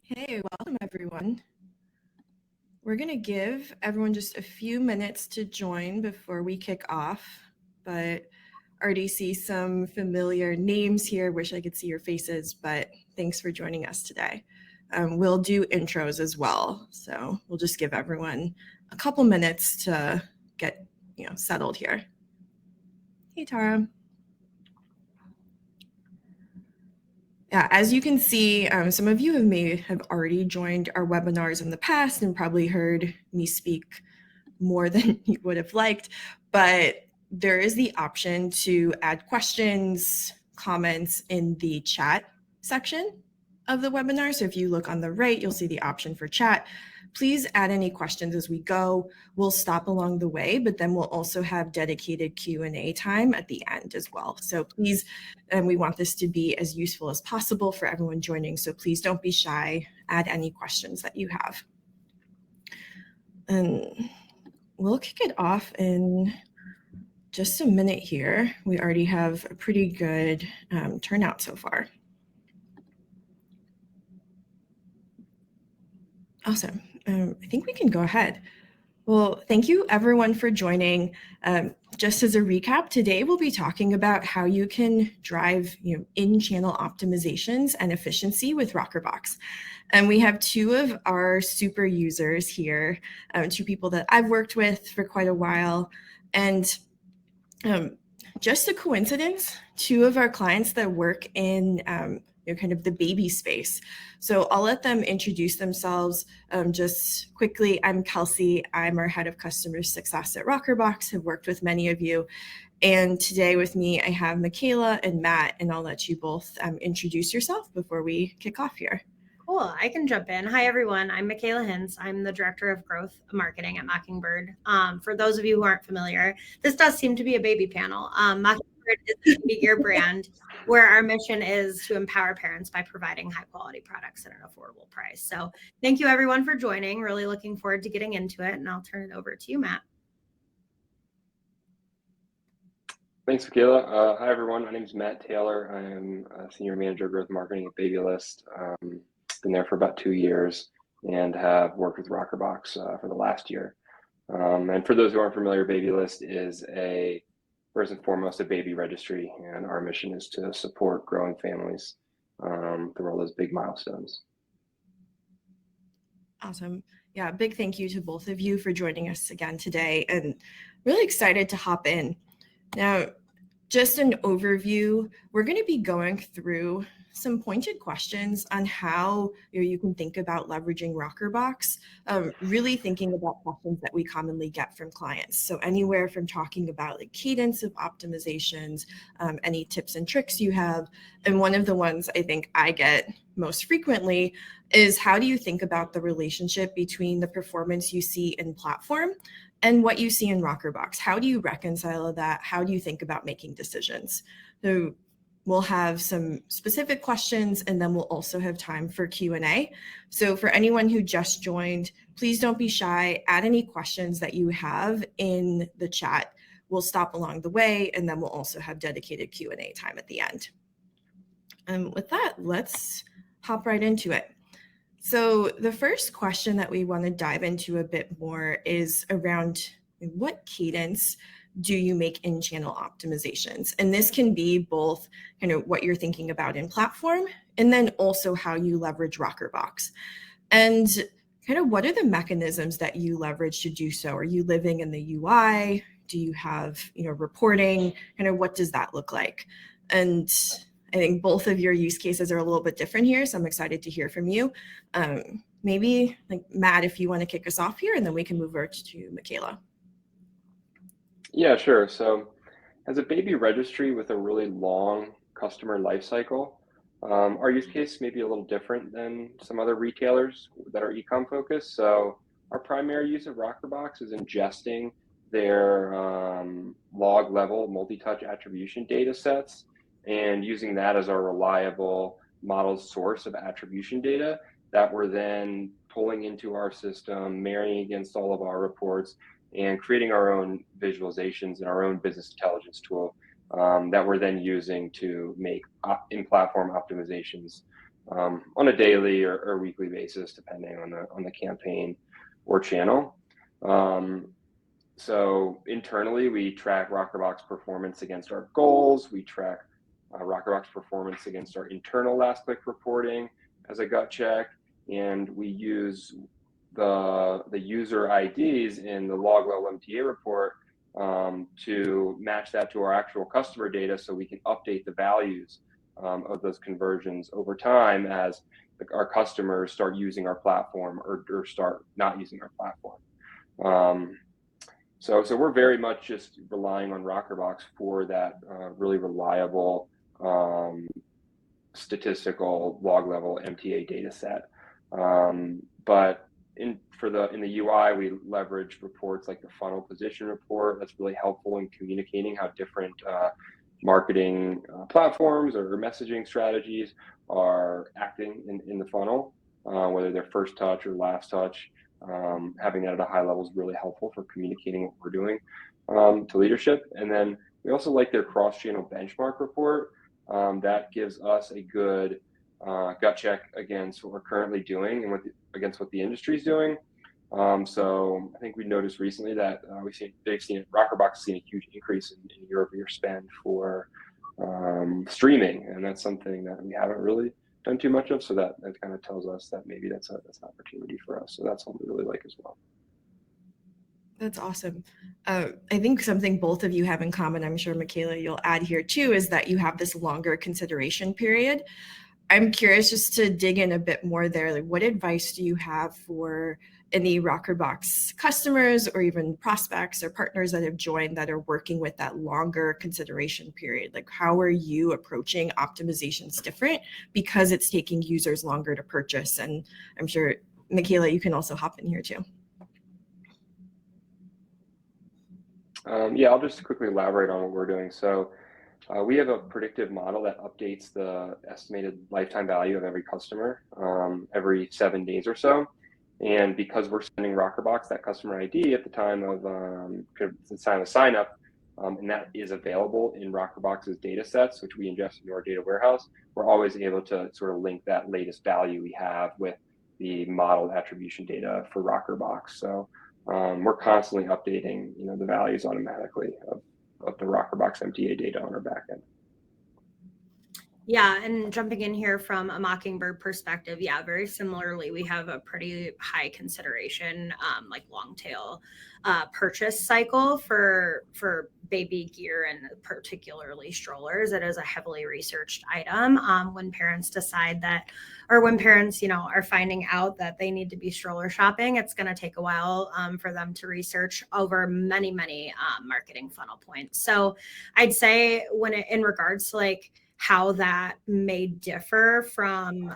Hey, welcome everyone. We're going to give everyone just a few minutes to join before we kick off, but already see some familiar names here. Wish I could see your faces, but thanks for joining us today. We'll do intros as well, so we'll just give everyone a couple minutes to get settled here. Hey, Tara. Yeah, as you can see, some of you may have already joined our webinars in the past and probably heard me speak more than you would have liked, but there is the option to add questions, comments in the chat section of the webinar. So if you look on the right, you'll see the option for chat. Please add any questions as we go. We'll stop along the way, but then we'll also have dedicated Q&A time at the end as well. So please, and we want this to be as useful as possible for everyone joining. So please don't be shy. Add any questions that you have. And we'll kick it off in just a minute here. We already have a pretty good turnout so far. Awesome. I think we can go ahead. Well, thank you everyone for joining. Just as a recap, today we'll be talking about how you can drive in-channel optimizations and efficiency with Rockerbox. And we have two of our super users here, two people that I've worked with for quite a while. And just a coincidence, two of our clients that work in kind of the baby space. So I'll let them introduce themselves just quickly. I'm Kelsey. I'm our head of customer success at Rockerbox. Have worked with many of you. And today with me, I have Michaela and Matt, and I'll let you both introduce yourself before we kick off here. Cool. I can jump in. Hi, everyone. I'm Michaela Hince. I'm the Director of Growth Marketing at Mockingbird. For those of you who aren't familiar, this does seem to be a baby panel. Mockingbird is a bigger brand where our mission is to empower parents by providing high quality products at an affordable price. So thank you everyone for joining. Really looking forward to getting into it, and I'll turn it over to you, Matt. Thanks, Michaela. Hi, everyone. My name is Matt Taylor. I am a Senior Manager of Growth Marketing at Babylist. Been there for about 2 years and have worked with Rockerbox for the last year. And for those who aren't familiar, Babylist is first and foremost a baby registry, and our mission is to support growing families through all those big milestones. Awesome. Yeah, big thank you to both of you for joining us again today, and really excited to hop in. Now, just an overview, we're going to be going through some pointed questions on how you can think about leveraging Rockerbox, really thinking about questions that we commonly get from clients. So anywhere from talking about like cadence of optimizations, any tips and tricks you have. And one of the ones I think I get most frequently is how do you think about the relationship between the performance you see in platform and what you see in Rockerbox? How do you reconcile that? How do you think about making decisions? So we'll have some specific questions, and then we'll also have time for Q&A. So for anyone who just joined, please don't be shy. Add any questions that you have in the chat. We'll stop along the way, and then we'll also have dedicated Q&A time at the end. And with that, let's hop right into it. So the first question that we want to dive into a bit more is around what cadence do you make in-channel optimizations? And this can be both what you're thinking about in platform, and then also how you leverage Rockerbox. And what are the mechanisms that you leverage to do so? Are you living in the UI? Do you have reporting? What does that look like? And I think both of your use cases are a little bit different here, so I'm excited to hear from you. Maybe like Matt, if you want to kick us off here, and then we can move over to Michaela. Yeah, sure. So as a baby registry with a really long customer lifecycle, our use case may be a little different than some other retailers that are e-com focused. So our primary use of Rockerbox is ingesting their log level multi-touch attribution data sets and using that as our reliable model source of attribution data that we're then pulling into our system, marrying against all of our reports, and creating our own visualizations and our own business intelligence tool that we're then using to make in-platform optimizations on a daily or weekly basis, depending on the campaign or channel. So internally, we track Rockerbox performance against our goals. We track Rockerbox performance against our internal last click reporting as a gut check, and we use the user IDs in the log level MTA report to match that to our actual customer data, so we can update the values of those conversions over time as our customers start using our platform or start not using our platform. So we're very much just relying on Rockerbox for that really reliable statistical log level MTA data set. But in the UI, we leverage reports like the funnel position report. That's really helpful in communicating how different marketing platforms or messaging strategies are acting in the funnel, whether they're first touch or last touch. Having that at a high level is really helpful for communicating what we're doing to leadership. And then we also like their cross-channel benchmark report. That gives us a good gut check against what we're currently doing and against what the industry is doing. So I think we noticed recently that Rockerbox has seen a huge increase in year-over-year spend for streaming, and that's something that we haven't really done too much of. So that kind of tells us that maybe that's an opportunity for us. So that's something we really like as well. That's awesome. I think something both of you have in common, I'm sure Michaela you'll add here too, is that you have this longer consideration period. I'm curious just to dig in a bit more there. Like, what advice do you have for any Rockerbox customers or even prospects or partners that have joined that are working with that longer consideration period? Like, how are you approaching optimizations different because it's taking users longer to purchase? And I'm sure, Michaela, you can also hop in here too. Yeah, I'll just quickly elaborate on what we're doing. So we have a predictive model that updates the estimated lifetime value of every customer every 7 days or so. And because we're sending Rockerbox that customer ID at the time of sign up, and that is available in Rockerbox's data sets, which we ingest into our data warehouse, we're always able to sort of link that latest value we have with the modeled attribution data for Rockerbox. So we're constantly updating, the values automatically of the Rockerbox MTA data on our backend. Yeah, and jumping in here from a Mockingbird perspective, yeah, very similarly, we have a pretty high consideration, like long tail purchase cycle for baby gear and particularly strollers. It is a heavily researched item. When parents decide that, or when parents, are finding out that they need to be stroller shopping, it's going to take a while for them to research over many, many marketing funnel points. So I'd say in regards to like how that may differ from,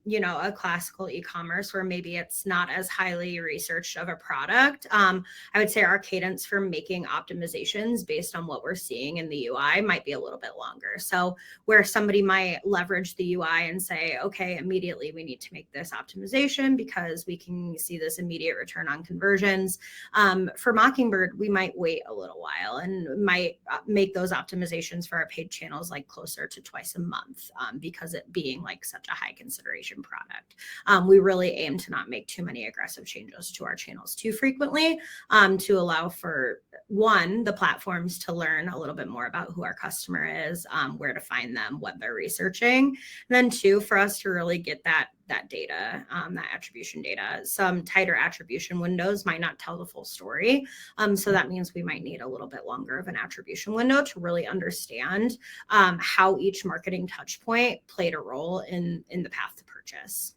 a classical e-commerce where maybe it's not as highly researched of a product. I would say our cadence for making optimizations based on what we're seeing in the UI might be a little bit longer. So where somebody might leverage the UI and say, okay, immediately we need to make this optimization because we can see this immediate return on conversions. For Mockingbird, we might wait a little while and might make those optimizations for our paid channels like closer to twice a month because it being like such a high consideration product. We really aim to not make too many aggressive changes to our channels too frequently to allow for, one, the platforms to learn a little bit more about who our customer is, where to find them, what they're researching. And then two, for us to really get that data, that attribution data. Some tighter attribution windows might not tell the full story. So that means we might need a little bit longer of an attribution window to really understand how each marketing touch point played a role in the path to purchase.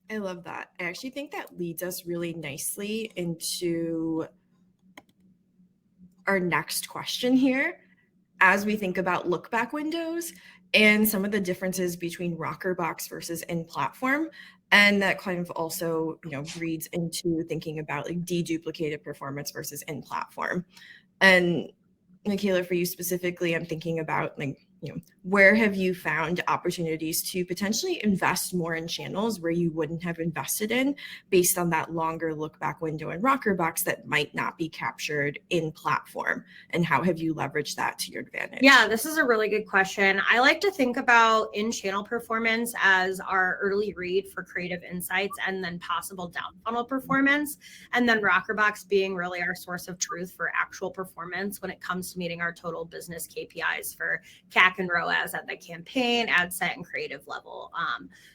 I love that. I actually think that leads us really nicely into our next question here as we think about look back windows and some of the differences between Rockerbox versus in-platform. And that kind of also, breeds into thinking about like deduplicated performance versus in-platform. And Michaela, for you specifically, I'm thinking about like where have you found opportunities to potentially invest more in channels where you wouldn't have invested in based on that longer look back window in Rockerbox that might not be captured in platform? And how have you leveraged that to your advantage? Yeah, this is a really good question. I like to think about in-channel performance as our early read for creative insights and then possible down funnel performance. And then Rockerbox being really our source of truth for actual performance when it comes to meeting our total business KPIs for CAC and ROAS at the campaign, ad set, and creative level.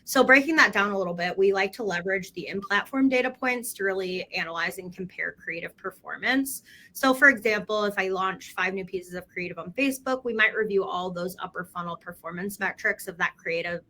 So breaking that down a little bit, we like to leverage the in-platform data points to really analyze and compare creative performance. So for example, if I launch 5 new pieces of creative on Facebook, we might review all those upper funnel performance metrics of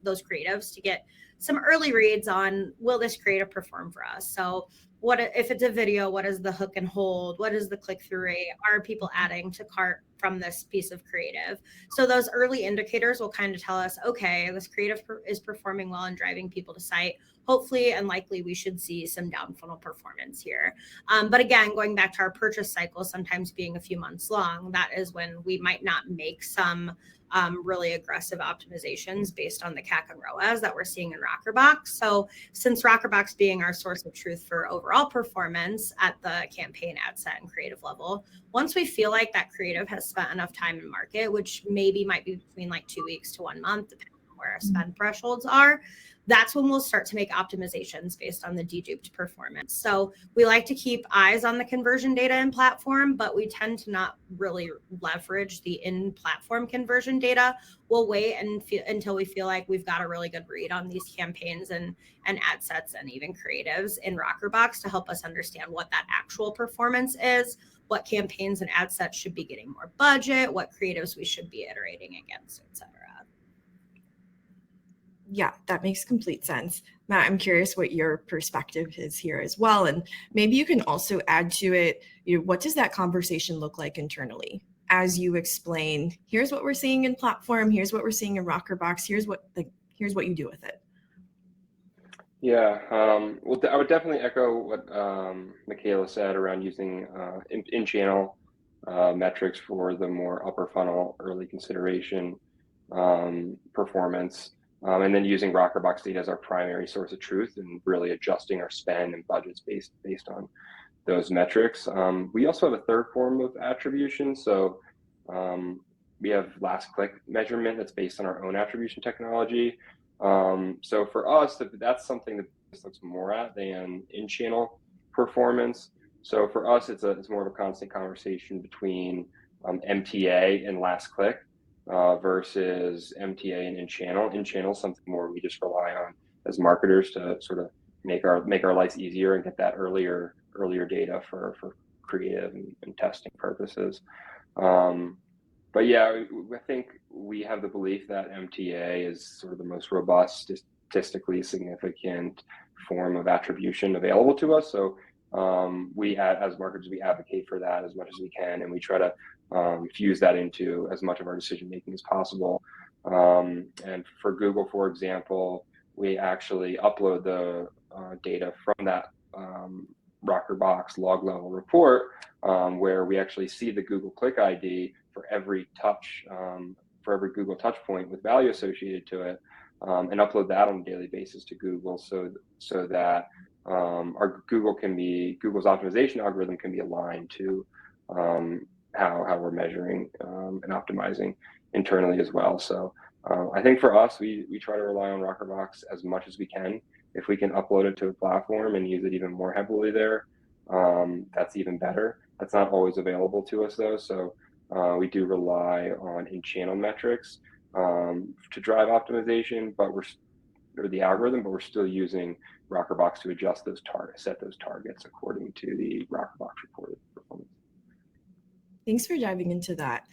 those creatives to get some early reads on, will this creative perform for us? So what if it's a video, what is the hook and hold? What is the click-through rate? Are people adding to cart from this piece of creative? So those early indicators will kind of tell us, okay, this creative is performing well and driving people to site. Hopefully and likely we should see some down funnel performance here. But again, going back to our purchase cycle, sometimes being a few months long, that is when we might not make some really aggressive optimizations based on the CAC and ROAS that we're seeing in Rockerbox. So since Rockerbox being our source of truth for overall performance at the campaign, ad set, and creative level, once we feel like that creative has spent enough time in market, which maybe might be between like 2 weeks to 1 month, depending on where our spend thresholds are, that's when we'll start to make optimizations based on the deduped performance. So we like to keep eyes on the conversion data in platform, but we tend to not really leverage the in-platform conversion data. We'll wait until we feel like we've got a really good read on these campaigns and ad sets and even creatives in Rockerbox to help us understand what that actual performance is, what campaigns and ad sets should be getting more budget, what creatives we should be iterating against, et cetera. Yeah, that makes complete sense. Matt, I'm curious what your perspective is here as well. And maybe you can also add to it, what does that conversation look like internally? As you explain, here's what we're seeing in platform, here's what we're seeing in Rockerbox, here's what you do with it. Yeah, well, I would definitely echo what Michaela said around using in-channel metrics for the more upper funnel early consideration performance. And then using Rockerbox data as our primary source of truth and really adjusting our spend and budgets based on those metrics. We also have a third form of attribution. So we have last click measurement that's based on our own attribution technology. So for us, that's something that this looks more at than in-channel performance. So for us, it's more of a constant conversation between MTA and last click. Versus MTA and in-channel. In-channel, something more we just rely on as marketers to sort of make our lives easier and get that earlier data for creative and testing purposes. But yeah, I think we have the belief that MTA is sort of the most robust, statistically significant form of attribution available to us. So we, as marketers, we advocate for that as much as we can, and we try to fuse that into as much of our decision making as possible. And for Google, for example, we actually upload the data from that Rockerbox log level report, where we actually see the Google click ID for every touch, for every Google touch point with value associated to it, and upload that on a daily basis to Google, so that our Google's optimization algorithm can be aligned to how we're measuring and optimizing internally as well. So I think for us, we try to rely on Rockerbox as much as we can. If we can upload it to a platform and use it even more heavily there, that's even better. That's not always available to us though. So we do rely on in-channel metrics to drive optimization, but the algorithm, but we're still using Rockerbox to adjust those targets, set those targets according to the Rockerbox reported performance. Thanks for diving into that.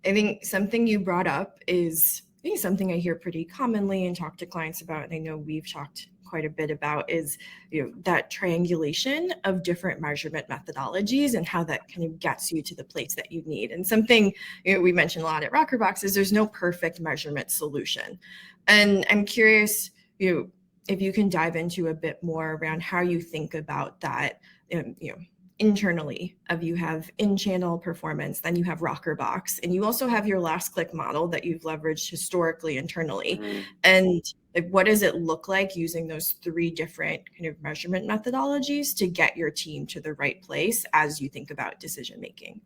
I think something you brought up is something I hear pretty commonly and talk to clients about, and I know we've talked quite a bit about, is that triangulation of different measurement methodologies and how that kind of gets you to the place that you need. And something we mentioned a lot at Rockerbox is there's no perfect measurement solution. And I'm curious, if you can dive into a bit more around how you think about that, internally of you have in-channel performance, then you have Rockerbox, and you also have your last click model that you've leveraged historically internally. Mhm. And like, what does it look like using those three different kind of measurement methodologies to get your team to the right place as you think about decision making?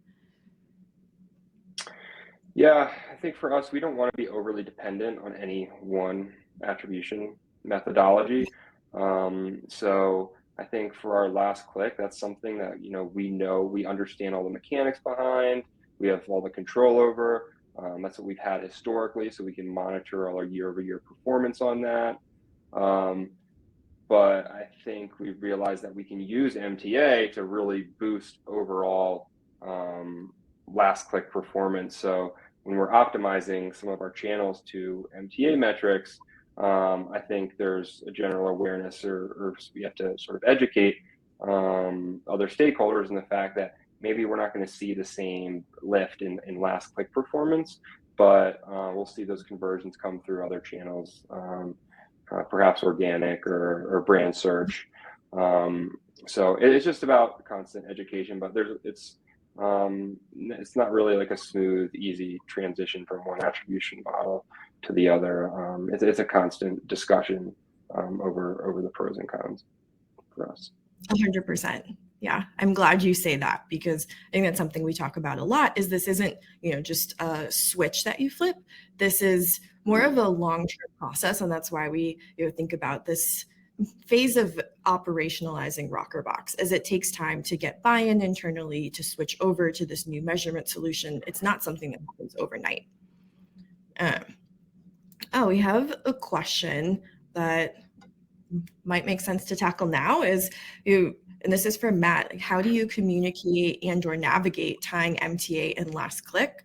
Yeah, I think for us, we don't want to be overly dependent on any one attribution methodology. So I think for our last click, that's something that, we understand all the mechanics behind, we have all the control over. That's what we've had historically, so we can monitor all our year-over-year performance on that. Um, but I think we've realized that we can use MTA to really boost overall last click performance. So when we're optimizing some of our channels to MTA metrics, I think there's a general awareness, or we have to sort of educate other stakeholders in the fact that maybe we're not going to see the same lift in last click performance, but we'll see those conversions come through other channels. Perhaps organic or brand search. So it's just about constant education, but it's not really like a smooth, easy transition from one attribution model to the other. It's a constant discussion over the pros and cons for us. 100%. Yeah, I'm glad you say that, because I think that's something we talk about a lot. Is this isn't just a switch that you flip. This is more of a long-term process, and that's why we think about this phase of operationalizing Rockerbox, as it takes time to get buy-in internally to switch over to this new measurement solution. It's not something that happens overnight. We have a question that might make sense to tackle now. And this is for Matt. Like, how do you communicate and or navigate tying MTA and last click,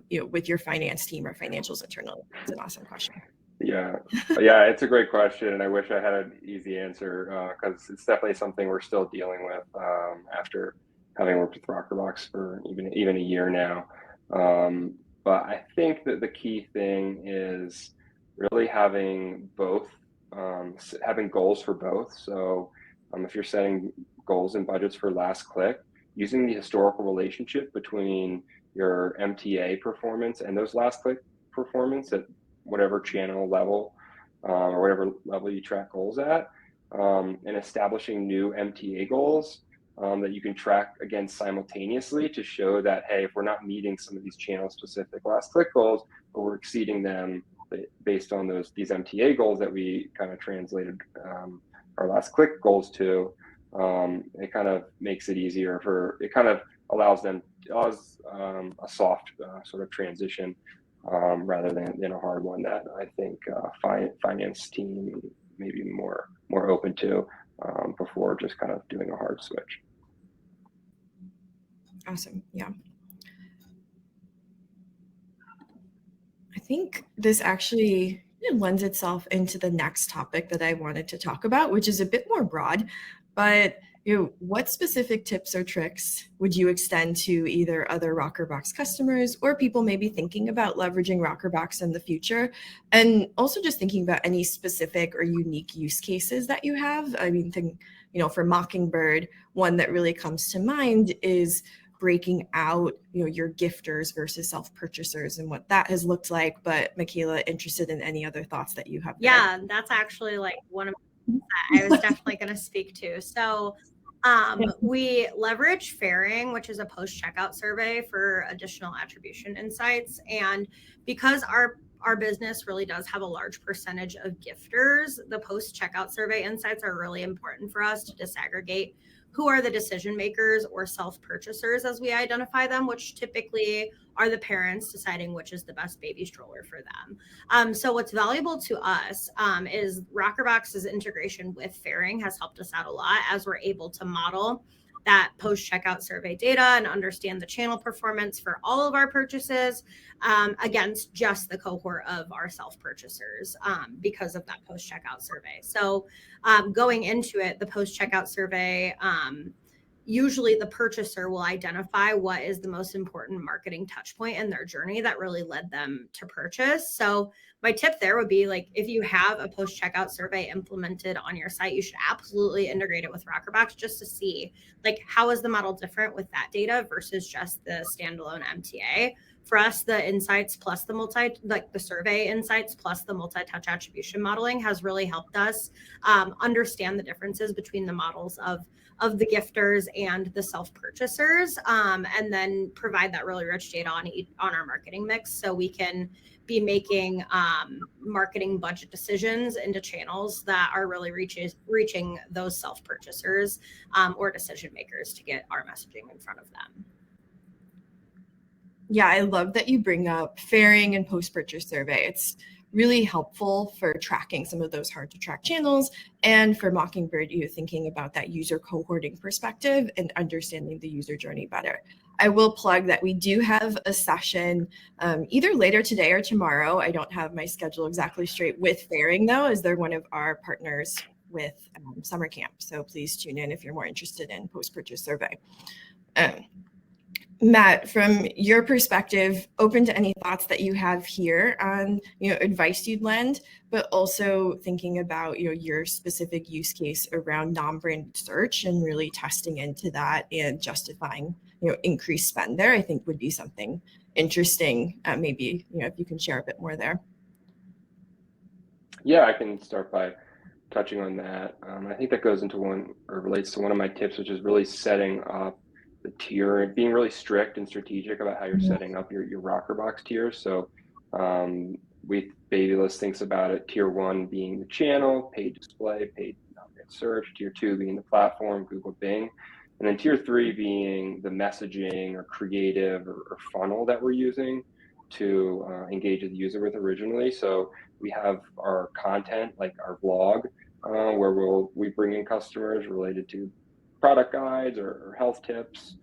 with your finance team or financials internally? It's an awesome question. Yeah, it's a great question, and I wish I had an easy answer, because it's definitely something we're still dealing with after having worked with Rockerbox for even a year now. But I think that the key thing is really having both, having goals for both. So if you're setting goals and budgets for last click, using the historical relationship between your MTA performance and those last click performance at whatever channel level or whatever level you track goals at, and establishing new MTA goals that you can track again simultaneously to show that, hey, if we're not meeting some of these channel specific last click goals, but we're exceeding them based on these MTA goals that we kind of translated our last click goals to, it kind of makes it easier it kind of allows a soft sort of transition rather than a hard one that I think finance team may be more open to before just kind of doing a hard switch. Awesome. Yeah. I think this actually lends itself into the next topic that I wanted to talk about, which is a bit more broad, but what specific tips or tricks would you extend to either other Rockerbox customers or people maybe thinking about leveraging Rockerbox in the future? And also just thinking about any specific or unique use cases that you have. I mean, for Mockingbird, one that really comes to mind is breaking out, your gifters versus self-purchasers and what that has looked like. But Michaela, interested in any other thoughts that you have there? Yeah, that's actually like one of the that I was definitely going to speak to. So we leverage Fairing, which is a post-checkout survey for additional attribution insights. And because our business really does have a large percentage of gifters, the post-checkout survey insights are really important for us to disaggregate who are the decision makers or self-purchasers as we identify them, which typically are the parents deciding which is the best baby stroller for them. So what's valuable to us is Rockerbox's integration with Fairing has helped us out a lot, as we're able to model that post-checkout survey data and understand the channel performance for all of our purchases against just the cohort of our self-purchasers because of that post-checkout survey. So going into it, the post-checkout survey usually the purchaser will identify what is the most important marketing touch point in their journey that really led them to purchase. So my tip there would be, like, if you have a post-checkout survey implemented on your site, you should absolutely integrate it with Rockerbox just to see, like, how is the model different with that data versus just the standalone MTA. For us, the insights plus the survey insights plus the multi-touch attribution modeling has really helped us understand the differences between the models of the gifters and the self-purchasers, and then provide that really rich data on our marketing mix, so we can be making marketing budget decisions into channels that are really reaching those self-purchasers or decision makers to get our messaging in front of them. Yeah, I love that you bring up fairing and post-purchase survey. It's really helpful for tracking some of those hard to track channels, and for Mockingbird, you thinking about that user cohorting perspective and understanding the user journey better. I will plug that we do have a session either later today or tomorrow. I don't have my schedule exactly straight with fairing though, as they're one of our partners with summer camp. So please tune in if you're more interested in post-purchase survey. Matt, from your perspective, open to any thoughts that you have here on, advice you'd lend, but also thinking about, your specific use case around non-branded search and really testing into that and justifying, increased spend there, I think would be something interesting. Maybe, if you can share a bit more there. Yeah, I can start by touching on that. I think that goes into relates to one of my tips, which is really setting up the tier and being really strict and strategic about how you're setting up your Rockerbox tiers. So Babylist thinks about it, tier 1 being the channel, paid display, paid search, tier 2 being the platform, Google, Bing, and then tier 3 being the messaging or creative or funnel that we're using to engage the user with originally. So we have our content, like our blog, where we bring in customers related to product guides or health tips.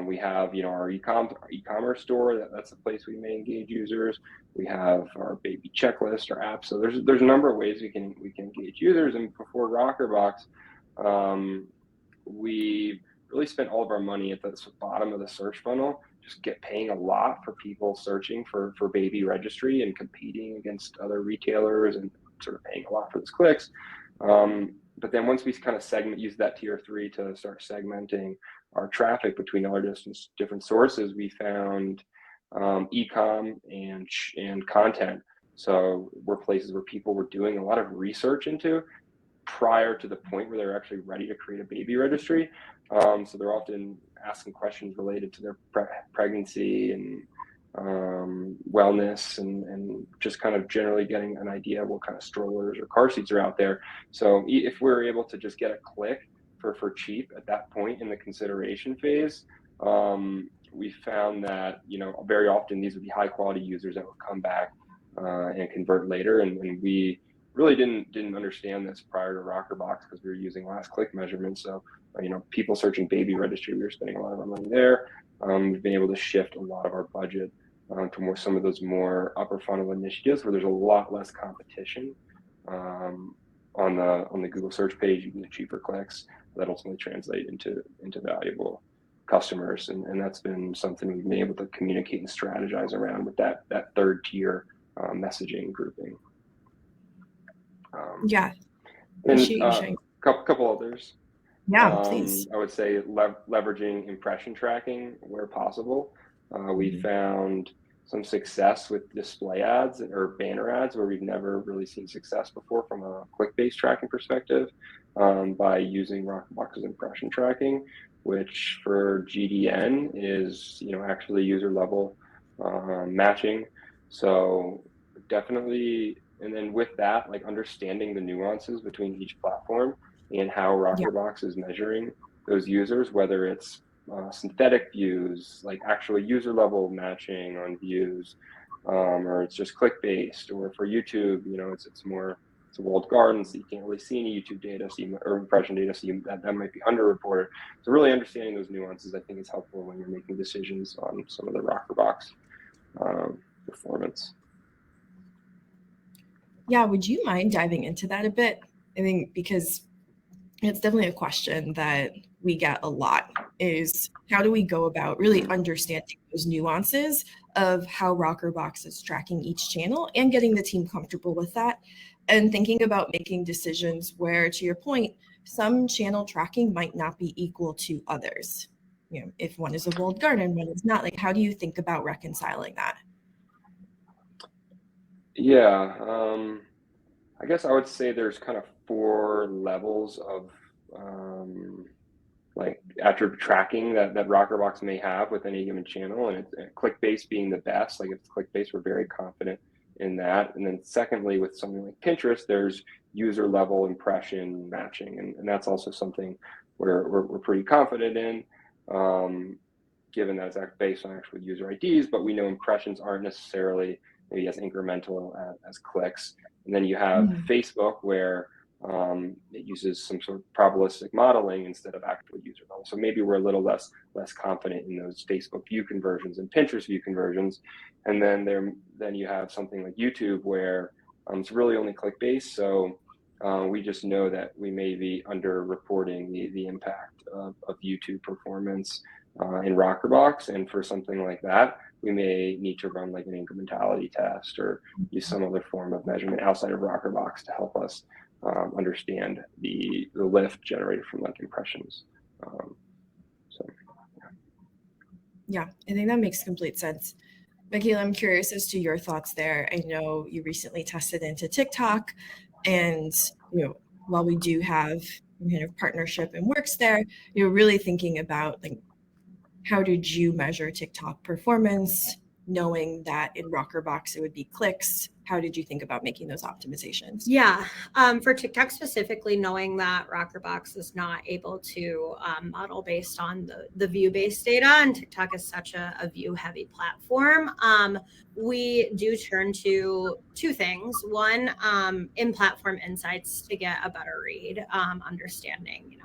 We have, our e-commerce store. That's a place we may engage users. We have our baby checklist, our app. So there's a number of ways we can engage users. And before Rockerbox, we really spent all of our money at the bottom of the search funnel, just paying a lot for people searching for baby registry and competing against other retailers and sort of paying a lot for those clicks. But then once we kind of use that tier 3 to start segmenting our traffic between all our different sources, we found e-com and content. So we're places where people were doing a lot of research into prior to the point where they're actually ready to create a baby registry. So they're often asking questions related to their pregnancy and wellness and just kind of generally getting an idea of what kind of strollers or car seats are out there. So if we're able to just get a click for cheap at that point in the consideration phase, we found that, very often these would be high quality users that would come back and convert later. And we really didn't understand this prior to Rockerbox because we were using last click measurements. So, people searching baby registry, we were spending a lot of our money there. We've been able to shift a lot of our budget to some of those more upper funnel initiatives where there's a lot less competition on the Google search page. You can get cheaper clicks that ultimately translate into valuable customers, and that's been something we've been able to communicate and strategize around with that third tier messaging grouping. Yeah, and a couple others. Yeah, please. I would say leveraging impression tracking where possible. We found some success with display ads or banner ads where we've never really seen success before from a click-based tracking perspective by using Rockerbox's impression tracking, which for GDN is, actually user level matching. So definitely, and then with that, like understanding the nuances between each platform and how Rockerbox is measuring those users, whether it's synthetic views, like actual user level matching on views, or it's just click based, or for YouTube, it's a walled garden, so you can't really see any YouTube data, or impression data, so that might be underreported. So really understanding those nuances, I think, is helpful when you're making decisions on some of the Rockerbox performance. Yeah, would you mind diving into that a bit? I think because it's definitely a question that we get a lot is how do we go about really understanding those nuances of how Rockerbox is tracking each channel and getting the team comfortable with that, and thinking about making decisions where, to your point, some channel tracking might not be equal to others. If one is a walled garden, one is not. Like, how do you think about reconciling that? Yeah, I guess I would say there's kind of 4 levels of like attribute tracking that Rockerbox may have with any given channel, and it's click-based being the best. Like if it's click-based, we're very confident in that. And then secondly, with something like Pinterest, there's user level impression matching, and that's also something we're pretty confident in, given that it's based on actual user IDs, but we know impressions aren't necessarily maybe as incremental as clicks. And then you have Facebook, where it uses some sort of probabilistic modeling instead of actual user level. So maybe we're a little less confident in those Facebook view conversions and Pinterest view conversions. And then you have something like YouTube, where it's really only click based. So we just know that we may be under-reporting the impact of YouTube performance in Rockerbox. And for something like that, we may need to run like an incrementality test or use some other form of measurement outside of Rockerbox to help us understand the lift generated from like impressions. Yeah, I think that makes complete sense. Michaela, I'm curious as to your thoughts there. I know you recently tested into TikTok, and while we do have kind of partnership and works there, you're really thinking about like, how did you measure TikTok performance, knowing that in Rockerbox it would be clicks? How did you think about making those optimizations? Yeah, for TikTok specifically, knowing that Rockerbox is not able to model based on the view-based data, and TikTok is such a view-heavy platform, we do turn to 2 things. One, in-platform insights to get a better read, understanding,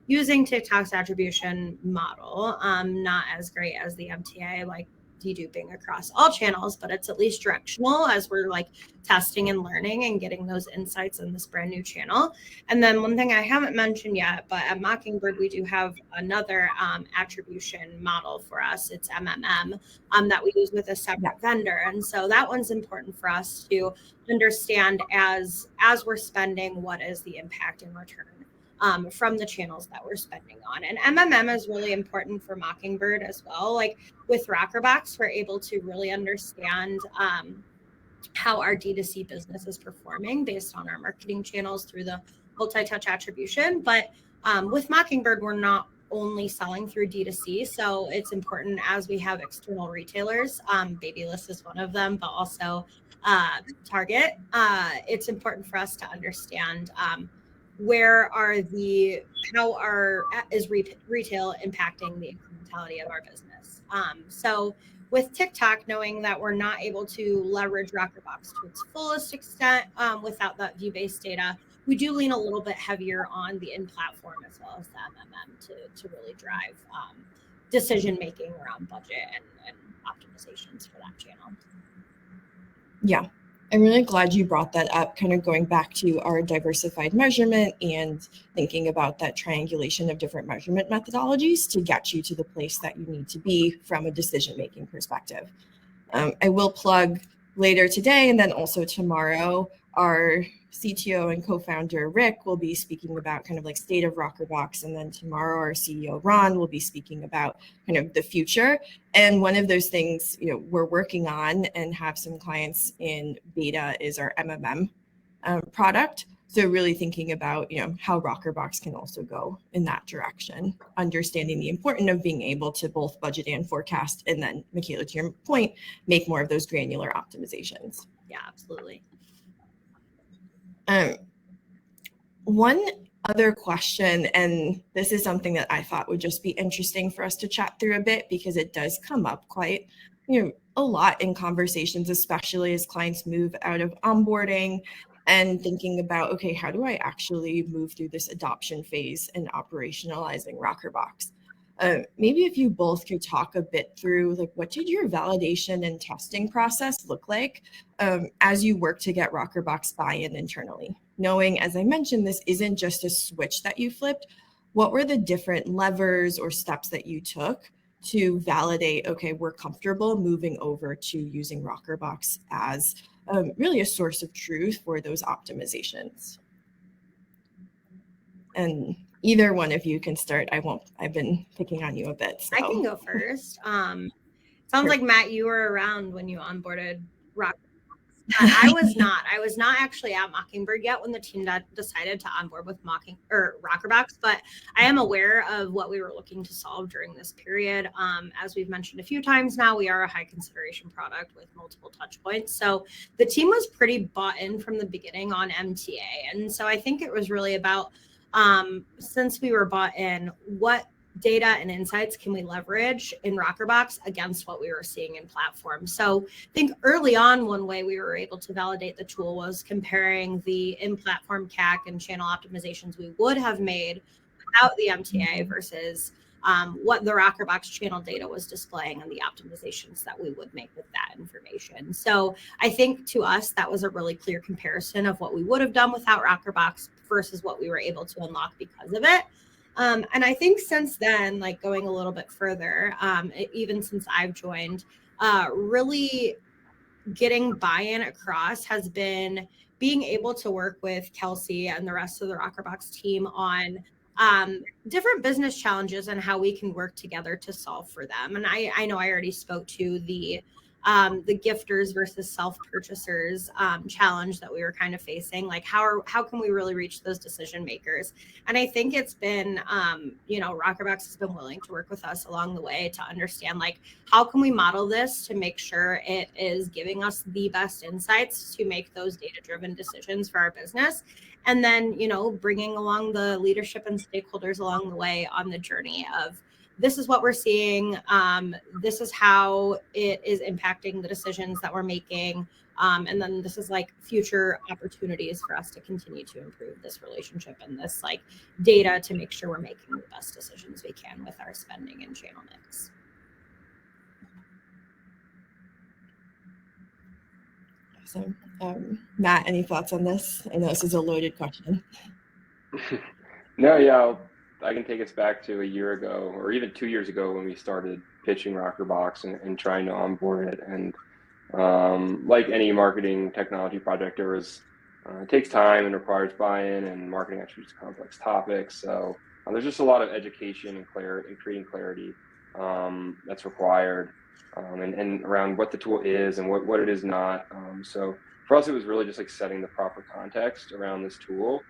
using TikTok's attribution model, not as great as the MTA, like deduping across all channels, but it's at least directional as we're like testing and learning and getting those insights in this brand new channel. And then one thing I haven't mentioned yet, but at Mockingbird, we do have another attribution model for us. It's MMM that we use with a separate vendor. And so that one's important for us to understand as we're spending, what is the impact in return from the channels that we're spending on. And MMM is really important for Mockingbird as well. Like with Rockerbox, we're able to really understand how our D2C business is performing based on our marketing channels through the multi-touch attribution. But with Mockingbird, we're not only selling through D2C. So it's important as we have external retailers, Babylist is one of them, but also Target. It's important for us to understand is retail impacting the incrementality of our business. So with TikTok, knowing that we're not able to leverage Rockerbox to its fullest extent without that view-based data, we do lean a little bit heavier on the in-platform as well as the MMM to really drive decision-making around budget and optimizations for that channel. Yeah, I'm really glad you brought that up, kind of going back to our diversified measurement and thinking about that triangulation of different measurement methodologies to get you to the place that you need to be from a decision-making perspective. I will plug later today and then also tomorrow, our CTO and co-founder Rick will be speaking about kind of like state of Rockerbox, and then tomorrow our CEO Ron will be speaking about kind of the future. And one of those things we're working on and have some clients in beta is our MMM product. So really thinking about how Rockerbox can also go in that direction, understanding the importance of being able to both budget and forecast, and then Michaela, to your point, make more of those granular optimizations. Yeah, absolutely. One other question, and this is something that I thought would just be interesting for us to chat through a bit because it does come up quite a lot in conversations, especially as clients move out of onboarding and thinking about, okay, how do I actually move through this adoption phase and operationalizing Rockerbox? Maybe if you both could talk a bit through like what did your validation and testing process look like as you work to get Rockerbox buy-in internally? Knowing, as I mentioned, this isn't just a switch that you flipped. what were the different levers or steps that you took to validate, okay, we're comfortable moving over to using Rockerbox as really a source of truth for those optimizations? And either one of you can start. I've been picking on you a bit. So. I can go first. Sounds like, Matt, you were around when you onboarded Rockerbox. I was not. I was not actually at Mockingbird yet when the team decided to onboard with Rockerbox, but I am aware of what we were looking to solve during this period. As we've mentioned a few times now, we are a high consideration product with multiple touch points. So the team was pretty bought in from the beginning on MTA. And so I think it was really about, since we were bought in, what data and insights can we leverage in Rockerbox against what we were seeing in platform. So I think early on, one way we were able to validate the tool was comparing the in-platform CAC and channel optimizations we would have made without the MTA versus what the Rockerbox channel data was displaying and the optimizations that we would make with that information. So I think to us, that was a really clear comparison of what we would have done without Rockerbox versus what we were able to unlock because of it. And I think since then, like going a little bit further, even since I've joined, really getting buy-in across has been being able to work with Kelsey and the rest of the Rockerbox team on different business challenges and how we can work together to solve for them. And I know I already spoke to the gifters versus self-purchasers challenge that we were kind of facing. Like how can we really reach those decision makers? And I think it's been, Rockerbox has been willing to work with us along the way to understand, like, how can we model this to make sure it is giving us the best insights to make those data-driven decisions for our business. And then, bringing along the leadership and stakeholders along the way on the journey of, this is what we're seeing. This is how it is impacting the decisions that we're making. And then this is like future opportunities for us to continue to improve this relationship and this like data to make sure we're making the best decisions we can with our spending and channel mix. Awesome. Matt, any thoughts on this? I know this is a loaded question. No, yeah, I can take us back to a year ago or even 2 years ago when we started pitching Rockerbox and trying to onboard it. And like any marketing technology project, it takes time and requires buy-in, and marketing attributes complex topics. So there's just a lot of education and creating clarity that's required and around what the tool is and what it is not. So for us, it was really just like setting the proper context around this tool.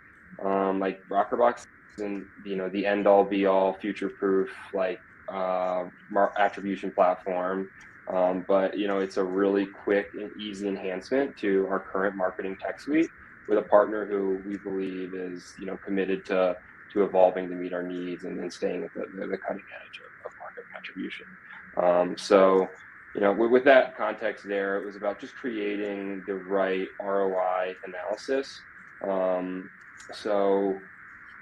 Like Rockerbox isn't, the end all be all future proof like attribution platform. But it's a really quick and easy enhancement to our current marketing tech suite with a partner who we believe is committed to evolving to meet our needs and staying at the cutting edge of marketing attribution. So with that context there, it was about just creating the right ROI analysis. So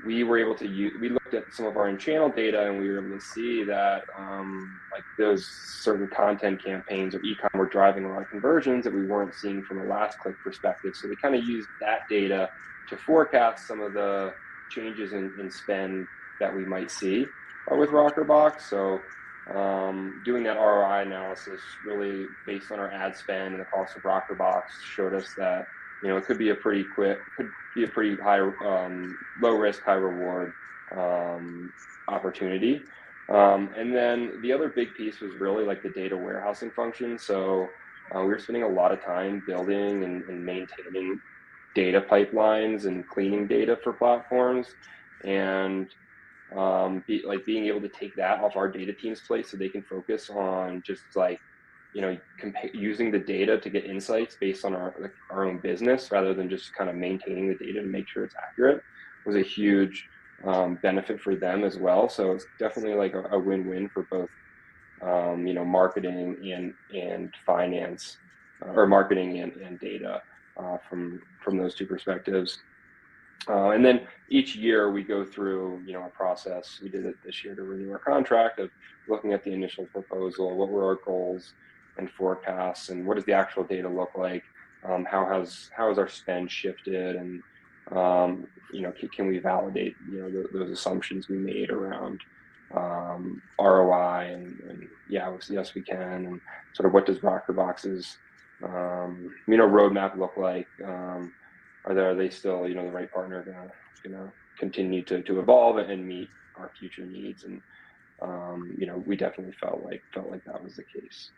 we were able to we looked at some of our in-channel data, and we were able to see that like those certain content campaigns or e-com were driving a lot of conversions that we weren't seeing from a last click perspective. So we kind of used that data to forecast some of the changes in spend that we might see with Rockerbox. So doing that ROI analysis really based on our ad spend and the cost of Rockerbox showed us that it could be a pretty high, low risk, high reward opportunity. And then the other big piece was really like the data warehousing function. So we were spending a lot of time building and maintaining data pipelines and cleaning data for platforms, and being able to take that off our data team's plate so they can focus on just like using the data to get insights based on our own business rather than just kind of maintaining the data to make sure it's accurate was a huge benefit for them as well. So it's definitely like a win-win for both marketing and finance, or marketing and data from those two perspectives. And then each year we go through, a process. We did it this year to renew our contract of looking at the initial proposal, what were our goals and forecasts, and what does the actual data look like? How has our spend shifted, and Can we validate, those assumptions we made around ROI and yes, we can. And sort of what does Rockerbox's, roadmap look like? Are they still, the right partner gonna continue to evolve and meet our future needs? And, we definitely felt like that was the case.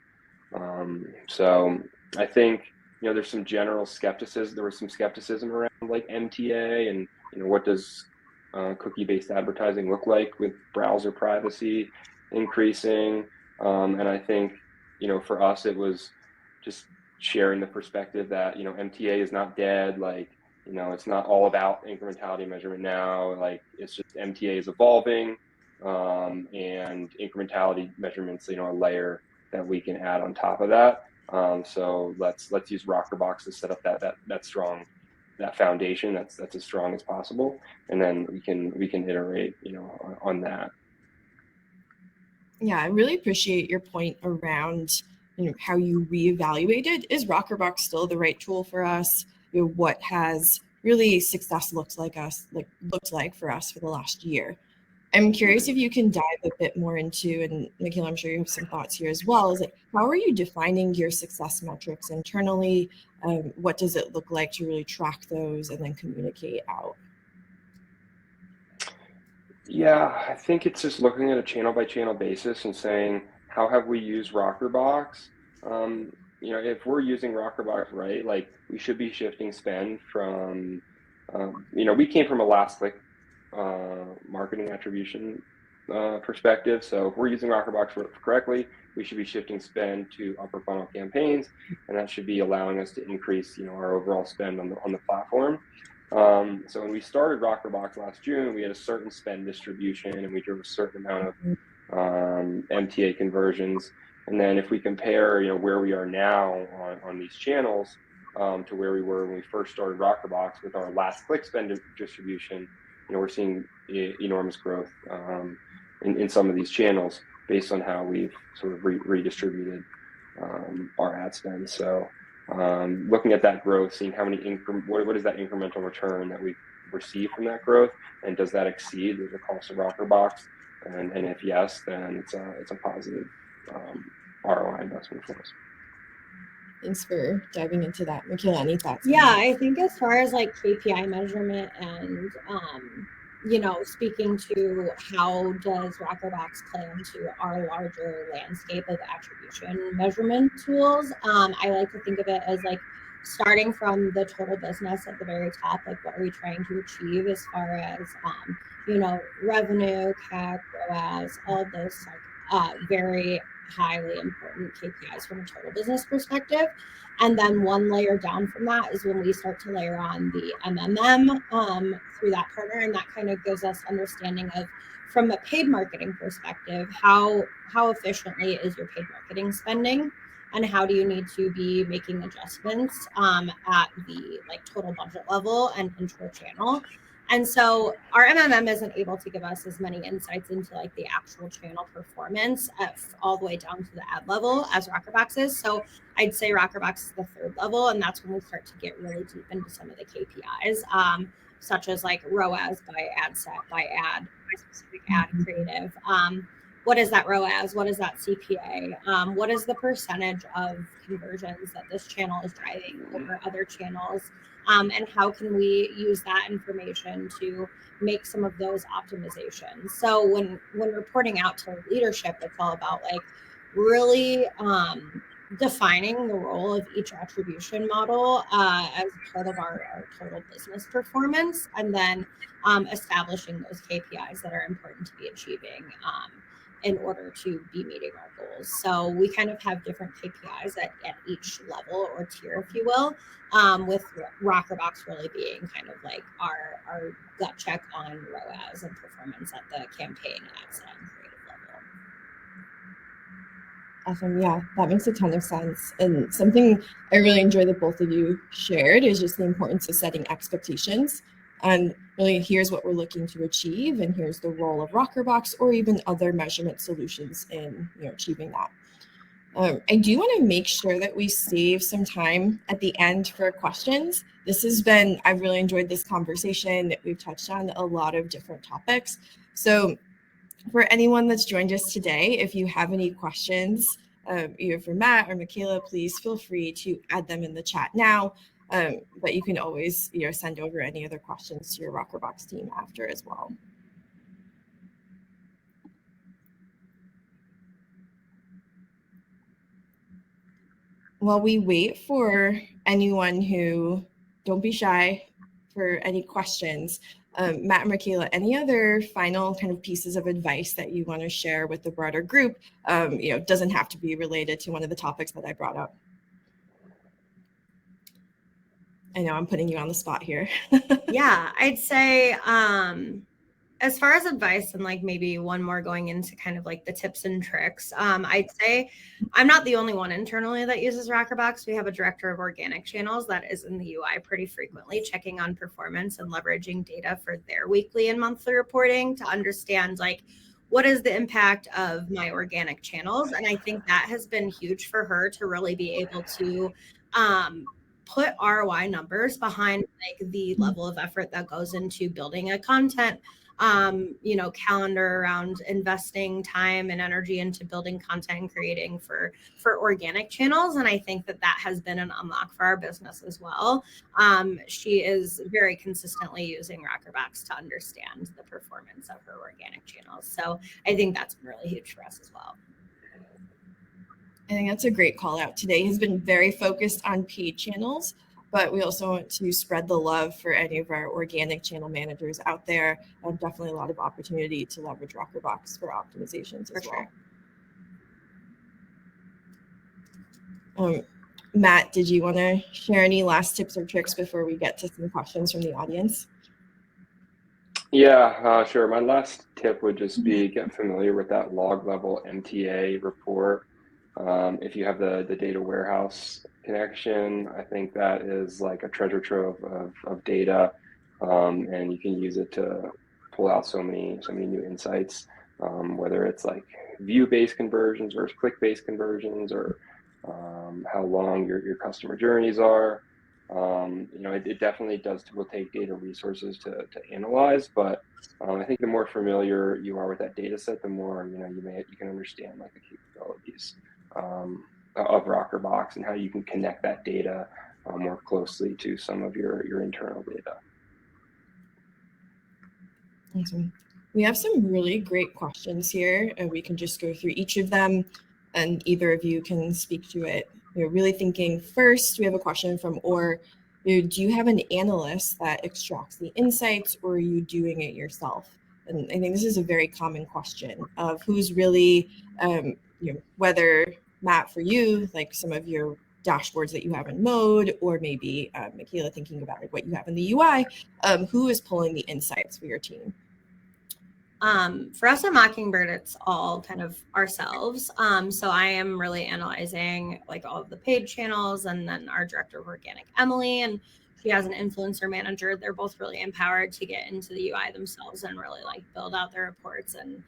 So I think, there's some general skepticism. There was some skepticism around like MTA and, what does cookie-based advertising look like with browser privacy increasing? And I think, for us, it was just sharing the perspective that, MTA is not dead. Like, it's not all about incrementality measurement now. Like, it's just MTA is evolving, and incrementality measurements, a layer that we can add on top of that. So let's use Rockerbox to set up that strong, that foundation that's as strong as possible, and then we can iterate, on that. Yeah, I really appreciate your point around how you reevaluated. Is Rockerbox still the right tool for us? What has really success looked like for us for the last year? I'm curious if you can dive a bit more into, and Michaela, I'm sure you have some thoughts here as well, is like, how are you defining your success metrics internally? What does it look like to really track those and then communicate out? Yeah, I think it's just looking at a channel by channel basis and saying, how have we used Rockerbox? If we're using Rockerbox right, like we should be shifting spend from, we came from a last click marketing attribution perspective. So if we're using Rockerbox correctly, we should be shifting spend to upper funnel campaigns, and that should be allowing us to increase, our overall spend on the platform. So when we started Rockerbox last June, we had a certain spend distribution, and we drove a certain amount of MTA conversions. And then if we compare, where we are now on these channels to where we were when we first started Rockerbox with our last click spend distribution, we're seeing enormous growth in some of these channels based on how we've sort of redistributed our ad spend. So looking at that growth, seeing how many what is that incremental return that we receive from that growth, and does that exceed the cost of Rockerbox? And if yes, then it's a positive ROI investment for us. Thanks for diving into that. Michaela, any thoughts? Yeah, I think as far as like KPI measurement and speaking to how does Rockerbox play into our larger landscape of attribution measurement tools, I like to think of it as like starting from the total business at the very top, like what are we trying to achieve as far as revenue, CAC, ROAS, all of those very highly important KPIs from a total business perspective. And then one layer down from that is when we start to layer on the MMM through that partner, and that kind of gives us understanding of, from a paid marketing perspective, how efficiently is your paid marketing spending, and how do you need to be making adjustments at the total budget level and intra-channel. And so our MMM isn't able to give us as many insights into the actual channel performance all the way down to the ad level as Rockerbox is. So I'd say Rockerbox is the third level, and that's when we start to get really deep into some of the KPIs, such as ROAS by ad set, by specific ad creative. What is that ROAS? What is that CPA? What is the percentage of conversions that this channel is driving over other channels? And how can we use that information to make some of those optimizations? So when reporting out to leadership, it's all about really defining the role of each attribution model as part of our total business performance, and then establishing those KPIs that are important to be achieving in order to be meeting our goals. So we kind of have different KPIs at each level or tier, if you will, with Rockerbox really being kind of our gut check on ROAS and performance at the campaign, ad set, and creative level. Awesome. Yeah, that makes a ton of sense. And something I really enjoy that both of you shared is just the importance of setting expectations. And really, here's what we're looking to achieve, and here's the role of Rockerbox or even other measurement solutions in achieving that. I do want to make sure that we save some time at the end for questions. I've really enjoyed this conversation. We've touched on a lot of different topics. So for anyone that's joined us today, if you have any questions, either for Matt or Michaela, please feel free to add them in the chat now. But you can always send over any other questions to your Rockerbox team after as well. While we wait for anyone don't be shy for any questions. Matt and Michaela, any other final kind of pieces of advice that you want to share with the broader group? Doesn't have to be related to one of the topics that I brought up. I know I'm putting you on the spot here. Yeah, I'd say as far as advice and like maybe one more going into kind of like the tips and tricks, I'd say I'm not the only one internally that uses Rockerbox. We have a director of organic channels that is in the UI pretty frequently, checking on performance and leveraging data for their weekly and monthly reporting to understand like what is the impact of my organic channels. And I think that has been huge for her to really be able to put ROI numbers behind like the level of effort that goes into building a content calendar around investing time and energy into building content and creating for organic channels. And I think that has been an unlock for our business as well. She is very consistently using Rockerbox to understand the performance of her organic channels. So I think that's been really huge for us as well. I think that's a great call out. Today has been very focused on paid channels, but we also want to spread the love for any of our organic channel managers out there. Definitely a lot of opportunity to leverage Rockerbox for optimizations as well. Matt, did you want to share any last tips or tricks before we get to some questions from the audience? Yeah, sure. My last tip would just be get familiar with that log level MTA report. If you have the data warehouse connection, I think that is like a treasure trove of data, and you can use it to pull out so many new insights, whether it's like view-based conversions versus click-based conversions, or how long your customer journeys are. It definitely will take data resources to analyze, but I think the more familiar you are with that data set, the more you can understand like the capabilities of Rockerbox and how you can connect that data more closely to some of your internal data. Awesome. We have some really great questions here, and we can just go through each of them, and either of you can speak to it. Really thinking first, we have a question from do you have an analyst that extracts the insights, or are you doing it yourself? And I think this is a very common question of who's really, whether Matt, for you, like some of your dashboards that you have in Mode, or maybe Michaela thinking about like what you have in the UI, who is pulling the insights for your team? For us at Mockingbird, it's all kind of ourselves. So I am really analyzing like all of the paid channels, and then our director of organic, Emily, and she has an influencer manager. They're both really empowered to get into the UI themselves and really like build out their reports and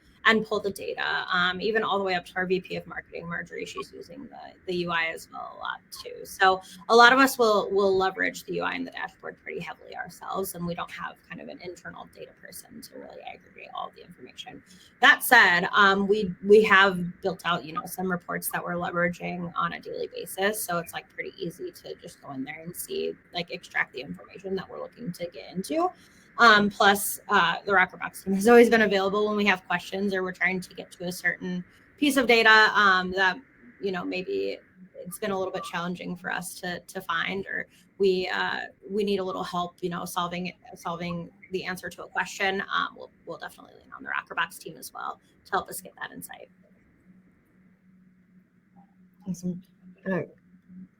pull the data, even all the way up to our VP of marketing, Marjorie. She's using the UI as well a lot too. So a lot of us will leverage the UI and the dashboard pretty heavily ourselves, and we don't have kind of an internal data person to really aggregate all the information. That said, we have built out some reports that we're leveraging on a daily basis, so it's like pretty easy to just go in there and see, like, extract the information that we're looking to get into. Plus, the Rockerbox team has always been available when we have questions or we're trying to get to a certain piece of data that maybe it's been a little bit challenging for us to find, or we need a little help solving the answer to a question. We'll definitely lean on the Rockerbox team as well to help us get that insight. Awesome.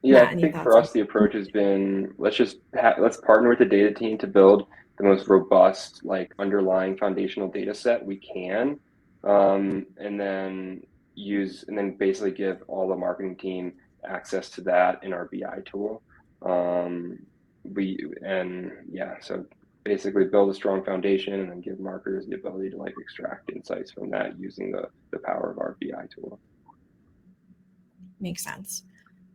Yeah, I think for us the approach has been let's partner with the data team to build the most robust, like, underlying foundational data set we can, and then basically give all the marketing team access to that in our BI tool. So basically build a strong foundation and then give marketers the ability to like extract insights from that using the power of our BI tool. Makes sense.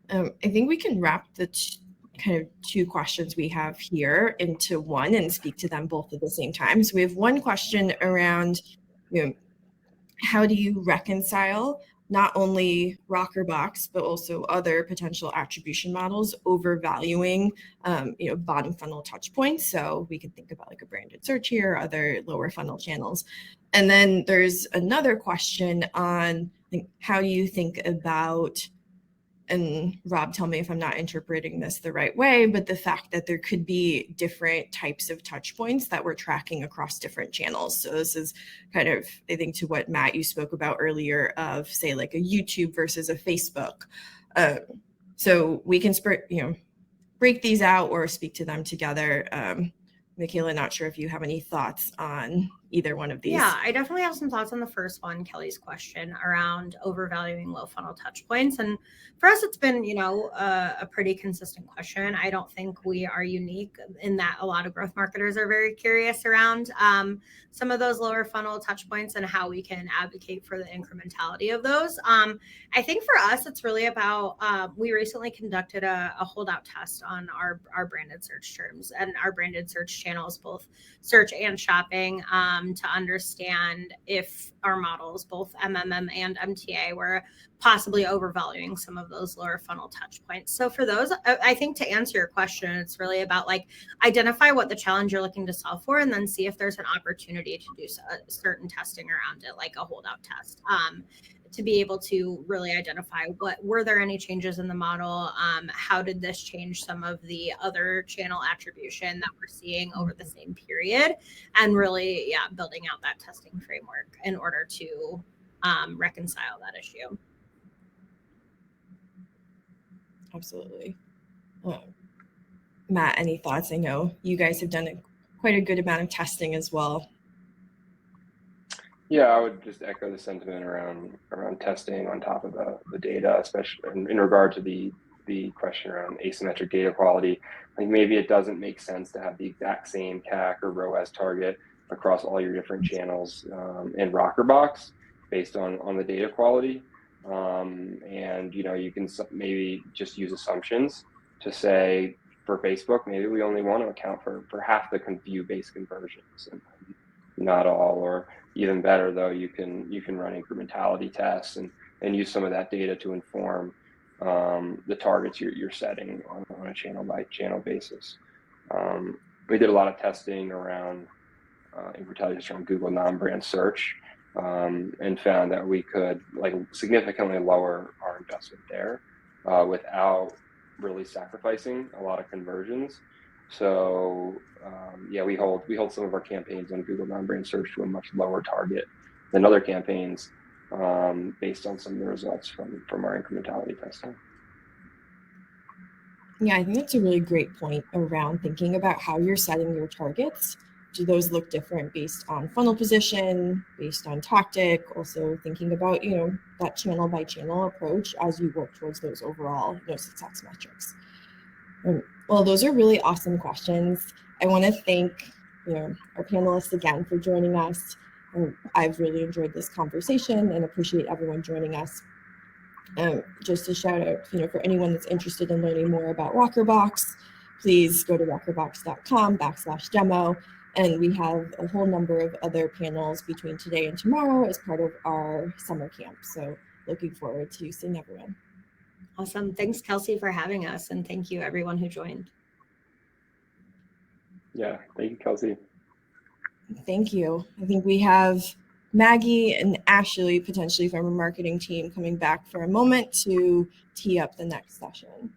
I think we can wrap the kind of two questions we have here into one and speak to them both at the same time. So we have one question around, how do you reconcile not only Rockerbox, but also other potential attribution models overvaluing, bottom funnel touch points. So we could think about like a branded search here, other lower funnel channels. And then there's another question on how do you think about, and Rob, tell me if I'm not interpreting this the right way, but the fact that there could be different types of touch points that we're tracking across different channels. So this is kind of, I think, to what Matt, you spoke about earlier of, say, like a YouTube versus a Facebook. So we can break these out or speak to them together. Michaela, not sure if you have any thoughts on either one of these. Yeah, I definitely have some thoughts on the first one, Kelly's question around overvaluing low funnel touch points. And for us, it's been, a pretty consistent question. I don't think we are unique in that a lot of growth marketers are very curious around some of those lower funnel touch points and how we can advocate for the incrementality of those. I think for us, it's really about, we recently conducted a holdout test on our branded search terms and our branded search channels, both search and shopping, to understand if our models, both MMM and MTA, were possibly overvaluing some of those lower funnel touch points. So for those, I think to answer your question, it's really about identify what the challenge you're looking to solve for, and then see if there's an opportunity to do certain testing around it, like a holdout test. To be able to really identify were there any changes in the model? How did this change some of the other channel attribution that we're seeing over the same period? And really, building out that testing framework in order to reconcile that issue. Absolutely. Matt, any thoughts? I know you guys have done quite a good amount of testing as well. Yeah, I would just echo the sentiment around testing on top of the data, especially in regard to the question around asymmetric data quality. Like maybe it doesn't make sense to have the exact same CAC or ROAS target across all your different channels in Rockerbox based on the data quality. And you can maybe just use assumptions to say for Facebook, maybe we only want to account for half the view-based conversions and not all, or even better though, you can run incrementality tests and use some of that data to inform the targets you're setting on a channel by channel basis. We did a lot of testing around incrementality around Google non-brand search and found that we could significantly lower our investment there without really sacrificing a lot of conversions. So we hold some of our campaigns on Google non-brand search to a much lower target than other campaigns based on some of the results from our incrementality testing. Yeah, I think that's a really great point around thinking about how you're setting your targets. Do those look different based on funnel position, based on tactic? Also thinking about, that channel by channel approach as you work towards those overall success metrics. Well, those are really awesome questions. I want to thank our panelists again for joining us. I've really enjoyed this conversation and appreciate everyone joining us. Just a shout out, for anyone that's interested in learning more about Rockerbox, please go to rockerbox.com/demo. And we have a whole number of other panels between today and tomorrow as part of our summer camp. So looking forward to seeing everyone. Awesome. Thanks, Kelsey, for having us. And thank you, everyone who joined. Yeah, thank you, Kelsey. Thank you. I think we have Maggie and Ashley potentially from our marketing team coming back for a moment to tee up the next session.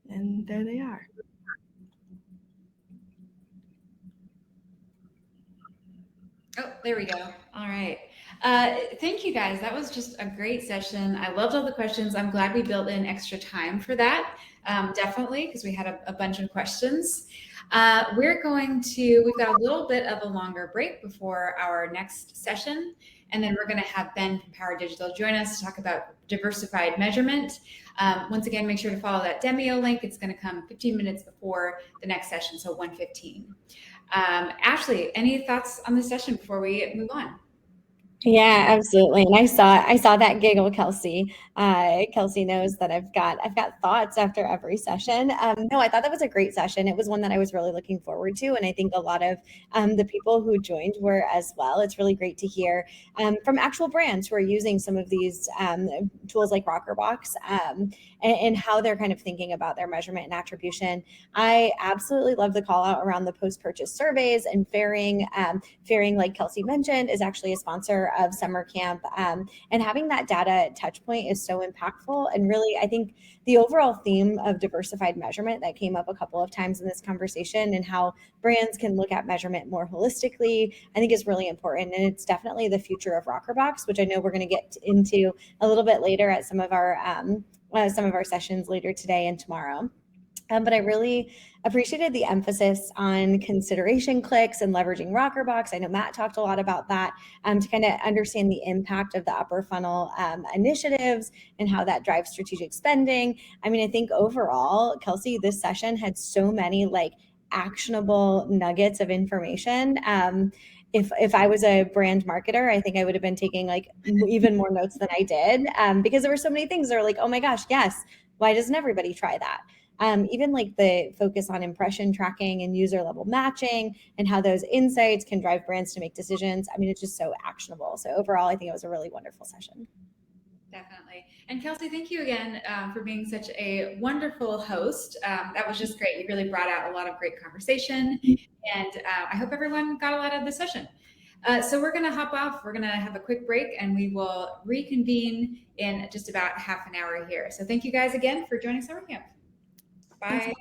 And there they are. Oh, there we go. All right. Thank you guys. That was just a great session. I loved all the questions. I'm glad we built in extra time for that. Definitely, because we had a bunch of questions. We've got a little bit of a longer break before our next session. And then we're going to have Ben from Power Digital join us to talk about diversified measurement. Once again, make sure to follow that Demio link. It's going to come 15 minutes before the next session, so 1:15. Ashley, any thoughts on the session before we move on? Yeah, absolutely. And I saw that giggle, Kelsey. Kelsey knows that I've got thoughts after every session. No, I thought that was a great session. It was one that I was really looking forward to, and I think a lot of the people who joined were as well. It's really great to hear from actual brands who are using some of these tools like Rockerbox, and how they're kind of thinking about their measurement and attribution. I absolutely love the call out around the post-purchase surveys, and Fairing, like Kelsey mentioned, is actually a sponsor of summer camp. And having that data touch point is so impactful. And really, I think the overall theme of diversified measurement that came up a couple of times in this conversation, and how brands can look at measurement more holistically, I think is really important. And it's definitely the future of Rockerbox, which I know we're going to get into a little bit later at some of our sessions later today and tomorrow. But I really appreciated the emphasis on consideration clicks and leveraging Rockerbox. I know Matt talked a lot about that, to kind of understand the impact of the upper funnel initiatives and how that drives strategic spending. I mean, I think overall, Kelsey, this session had so many like actionable nuggets of information. If I was a brand marketer, I think I would have been taking like even more notes than I did, because there were so many things that are like, oh my gosh, yes, why doesn't everybody try that? Even like the focus on impression tracking and user level matching, and how those insights can drive brands to make decisions. I mean, it's just so actionable. So overall, I think it was a really wonderful session. Definitely. And Kelsey, thank you again for being such a wonderful host. That was just great. You really brought out a lot of great conversation, and I hope everyone got a lot out of the session. So we're going to hop off. We're going to have a quick break, and we will reconvene in just about half an hour here. So thank you guys again for joining Summer Camp. Bye.